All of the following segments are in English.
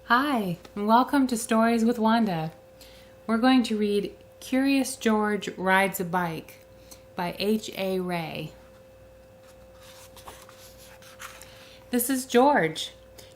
Hi, and welcome to Stories with Wanda. We're going to read Curious George Rides a Bike by H.A. Rey. This is George.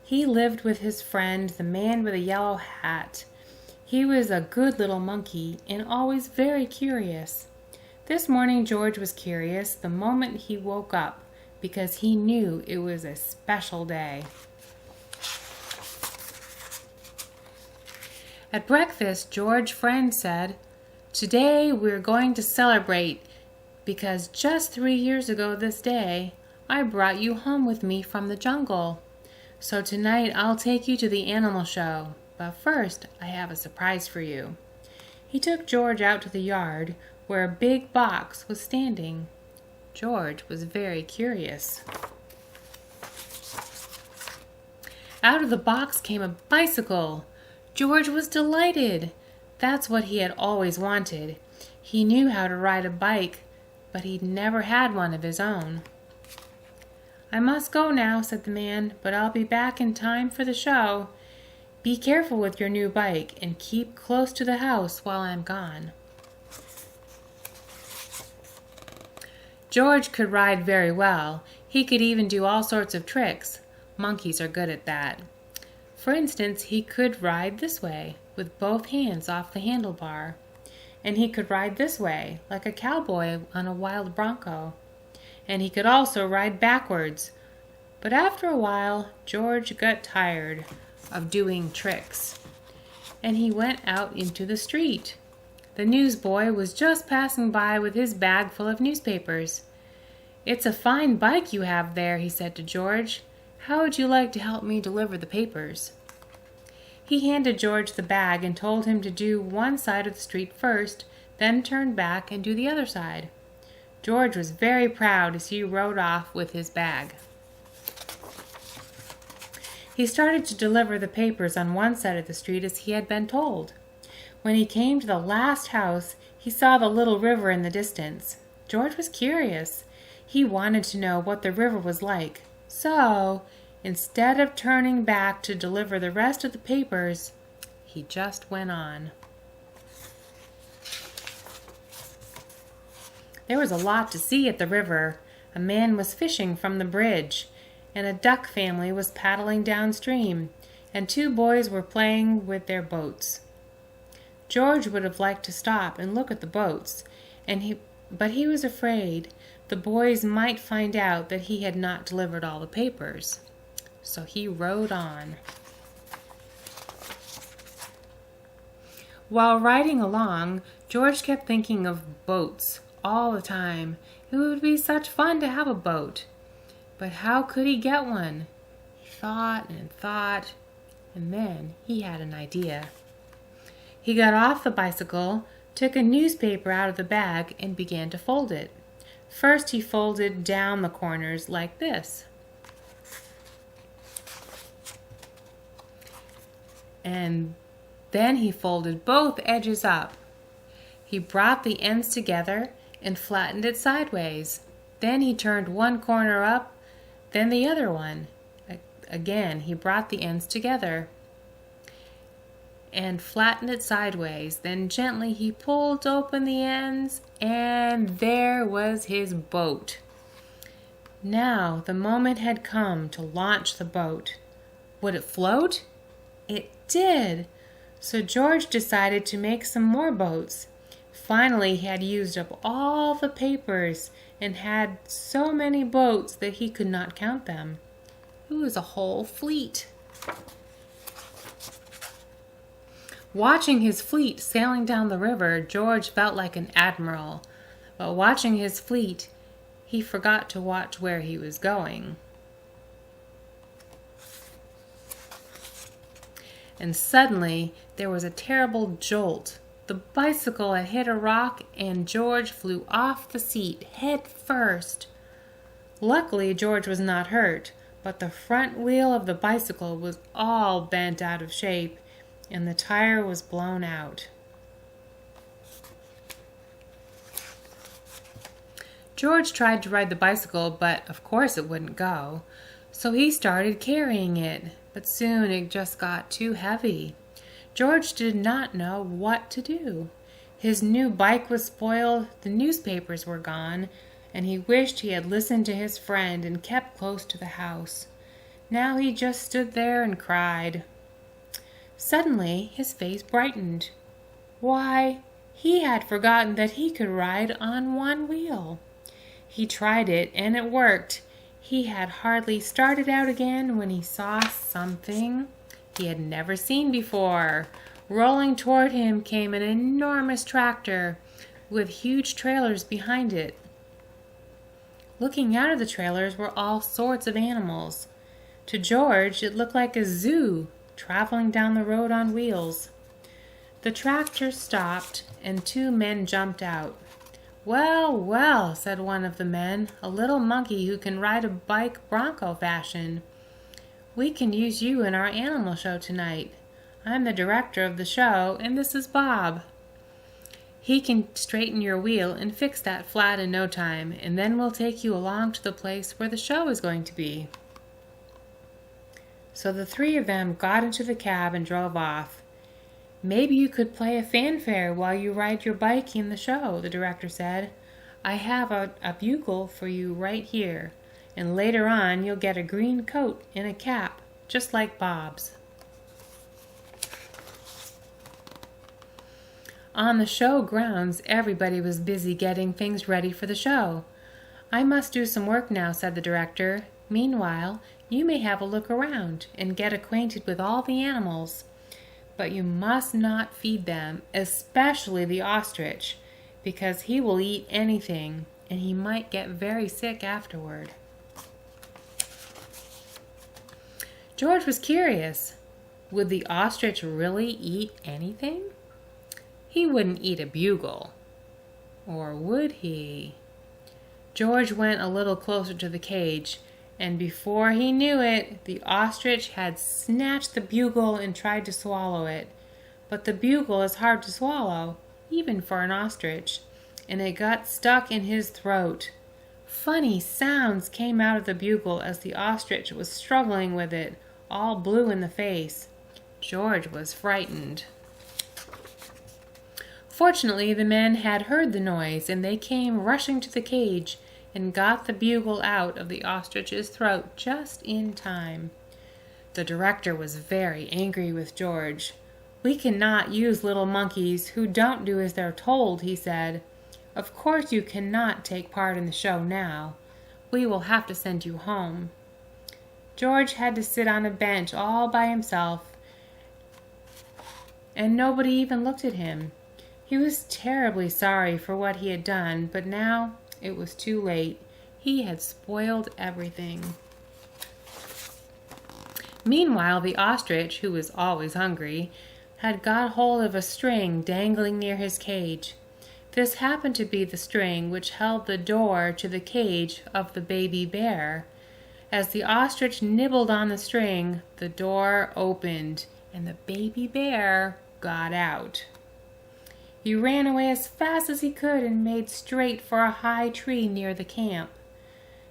He lived with his friend, the man with a yellow hat. He was a good little monkey and always very curious. This morning George was curious the moment he woke up because he knew it was a special day. At breakfast, George's friend said, "Today we're going to celebrate because just 3 years ago this day, I brought you home with me from the jungle. So tonight I'll take you to the animal show, but first I have a surprise for you." He took George out to the yard where a big box was standing. George was very curious. Out of the box came a bicycle. George was delighted. That's what he had always wanted. He knew how to ride a bike, but he'd never had one of his own. "I must go now," said the man, "but I'll be back in time for the show. Be careful with your new bike and keep close to the house while I'm gone." George could ride very well. He could even do all sorts of tricks. Monkeys are good at that. For instance, he could ride this way, with both hands off the handlebar. And he could ride this way, like a cowboy on a wild bronco. And he could also ride backwards. But after a while, George got tired of doing tricks. And he went out into the street. The newsboy was just passing by with his bag full of newspapers. "It's a fine bike you have there," he said to George. "How would you like to help me deliver the papers?" He handed George the bag and told him to do one side of the street first, then turn back and do the other side. George was very proud as he rode off with his bag. He started to deliver the papers on one side of the street as he had been told. When he came to the last house, he saw the little river in the distance. George was curious. He wanted to know what the river was like. So, instead of turning back to deliver the rest of the papers, he just went on. There was a lot to see at the river. A man was fishing from the bridge, and a duck family was paddling downstream, and 2 boys were playing with their boats. George would have liked to stop and look at the boats, but he was afraid the boys might find out that he had not delivered all the papers. So he rode on. While riding along, George kept thinking of boats all the time. It would be such fun to have a boat. But how could he get one? He thought, and then he had an idea. He got off the bicycle, took a newspaper out of the bag, and began to fold it. First he folded down the corners like this. And then he folded both edges up. He brought the ends together and flattened it sideways. Then he turned one corner up, then the other one. Again, he brought the ends together and flattened it sideways. Then gently he pulled open the ends, and there was his boat. Now the moment had come to launch the boat. Would it float? It did. So George decided to make some more boats. Finally, he had used up all the papers and had so many boats that he could not count them. It was a whole fleet. Watching his fleet sailing down the river, George felt like an admiral. But watching his fleet, he forgot to watch where he was going. And suddenly, there was a terrible jolt. The bicycle had hit a rock, and George flew off the seat head first. Luckily, George was not hurt, but the front wheel of the bicycle was all bent out of shape, and the tire was blown out. George tried to ride the bicycle, but of course it wouldn't go. So he started carrying it, but soon it just got too heavy. George did not know what to do. His new bike was spoiled, the newspapers were gone, and he wished he had listened to his friend and kept close to the house. Now he just stood there and cried. Suddenly his face brightened. Why, he had forgotten that he could ride on one wheel. He tried it, and it worked. He had hardly started out again when he saw something he had never seen before. Rolling toward him came an enormous tractor with huge trailers behind it. Looking out of the trailers were all sorts of animals. To George, it looked like a zoo traveling down the road on wheels. The tractor stopped, and two men jumped out. "Well, well," said one of the men, "a little monkey who can ride a bike bronco fashion. We can use you in our animal show tonight. I'm the director of the show, and this is Bob. He can straighten your wheel and fix that flat in no time, and then we'll take you along to the place where the show is going to be." So the three of them got into the cab and drove off. "Maybe you could play a fanfare while you ride your bike in the show," the director said. "I have a bugle for you right here, and later on you'll get a green coat and a cap, just like Bob's." On the show grounds, everybody was busy getting things ready for the show. "I must do some work now," said the director. "Meanwhile, you may have a look around and get acquainted with all the animals. But you must not feed them, especially the ostrich, because he will eat anything, and he might get very sick afterward." George was curious. Would the ostrich really eat anything? He wouldn't eat a bugle. Or would he? George went a little closer to the cage, and before he knew it, the ostrich had snatched the bugle and tried to swallow it. But the bugle is hard to swallow, even for an ostrich, and it got stuck in his throat. Funny sounds came out of the bugle as the ostrich was struggling with it, all blue in the face. George was frightened. Fortunately, the men had heard the noise, and they came rushing to the cage and got the bugle out of the ostrich's throat just in time. The director was very angry with George. "We cannot use little monkeys who don't do as they're told," he said. "Of course you cannot take part in the show now. We will have to send you home." George had to sit on a bench all by himself, and nobody even looked at him. He was terribly sorry for what he had done, but now it was too late. He had spoiled everything. Meanwhile, the ostrich, who was always hungry, had got hold of a string dangling near his cage. This happened to be the string which held the door to the cage of the baby bear. As the ostrich nibbled on the string, the door opened, and the baby bear got out. He ran away as fast as he could and made straight for a high tree near the camp.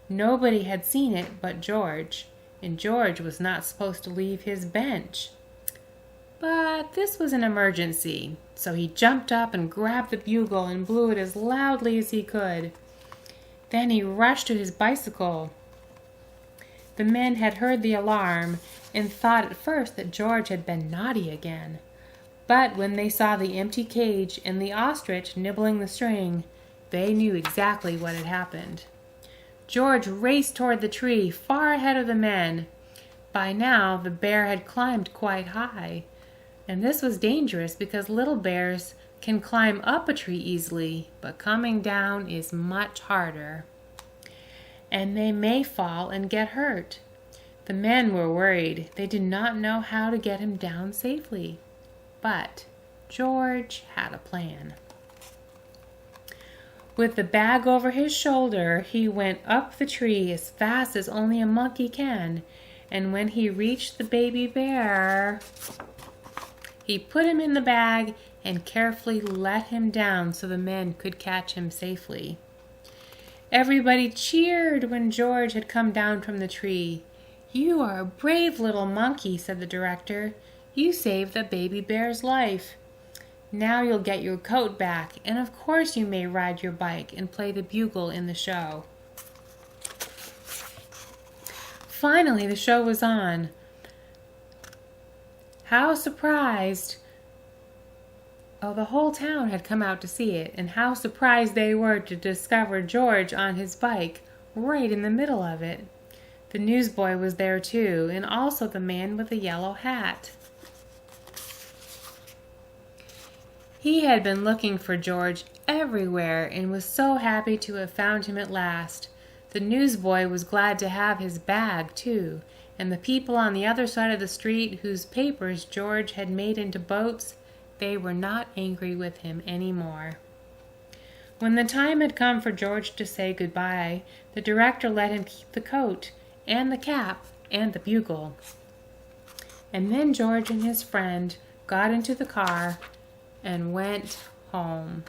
Nobody had seen it but George, and George was not supposed to leave his bench. But this was an emergency, so he jumped up and grabbed the bugle and blew it as loudly as he could. Then he rushed to his bicycle. The men had heard the alarm and thought at first that George had been naughty again. But when they saw the empty cage and the ostrich nibbling the string, they knew exactly what had happened. George raced toward the tree, far ahead of the men. By now, the bear had climbed quite high, and this was dangerous because little bears can climb up a tree easily, but coming down is much harder, and they may fall and get hurt. The men were worried. They did not know how to get him down safely. But George had a plan. With the bag over his shoulder, he went up the tree as fast as only a monkey can, and when he reached the baby bear, he put him in the bag and carefully let him down so the men could catch him safely. Everybody cheered when George had come down from the tree. "You are a brave little monkey," said the director. "You saved the baby bear's life. Now you'll get your coat back, and of course you may ride your bike and play the bugle in the show." Finally, the show was on. How surprised! Oh, the whole town had come out to see it, and how surprised they were to discover George on his bike, right in the middle of it. The newsboy was there too, and also the man with the yellow hat. He had been looking for George everywhere and was so happy to have found him at last. The newsboy was glad to have his bag too, and the people on the other side of the street whose papers George had made into boats, they were not angry with him any more. When the time had come for George to say goodbye, the director let him keep the coat and the cap and the bugle. And then George and his friend got into the car and went home.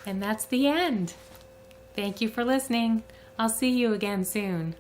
And that's the end. Thank you for listening. I'll see you again soon.